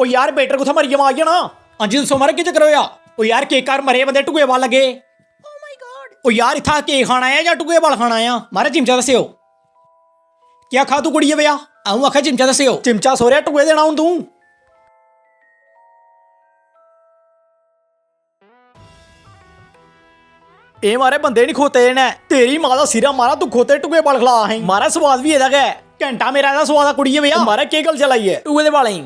ਉਹ ਯਾਰ ਬੇਟਰ ਕੁੱਥੇ ਮਰੀ ਜਮਾ ਆ ਜਾਣਾ। ਹਾਂਜੀ ਦੱਸੋ ਮਾਰੇ ਕੀ ਚੱਕਰ ਹੋਇਆ? ਉਹ ਯਾਰ ਕੇਕ ਕਾਰ ਮਰੇ ਬੰਦੇ ਟੁਕੇ ਵਾਲ ਲੱਗੇ। ਓ ਮਾਈ ਗॉड। ਉਹ ਯਾਰ ਇੱਥਾ ਕੇਕ ਖਾਣਾ ਆ ਜਾਂ ਟੁਕੇ ਵਾਲ ਖਾਣਾ ਆ? ਮਾਰੇ ਚਿਮਚਾ ਦੱਸਿਓ ਕਿਆ ਖਾ ਤੂੰ ਕੁੜੀਏ ਵਿਆ? ਆਉਂ ਆਖਿਆ ਚਿਮਚਾ ਦੱਸਿਓ। ਚਿਮਚਾ ਸੋਰਿਆ ਟੁਕੇ ਦੇਣਾ ਹੁਣ ਤੂੰ। ਇਹ ਮਾਰੇ ਬੰਦੇ ਨਹੀਂ ਖੋਤੇ ਨੇ। ਤੇਰੀ ਮਾਂ ਦਾ ਸਿਰਾ ਮਾਰਾ ਤੂੰ ਖੋਤੇ ਟੁਕੇ ਵਾਲ ਖਲਾ ਹੈ। ਮਾਰਾ ਸਵਾਦ ਵੀ ਇਹਦਾ ਹੈ ਘੰਟਾ ਮੇਰਾ ਇਹਦਾ ਸਵਾਦ ਆ ਕੁੜੀਏ ਵਿਆ। ਮਾਰਾ ਕੀ ਗੱਲ ਚਲਾਈ ਹੈ ਟੁਕੇ ਦੇ ਵਾਲੇ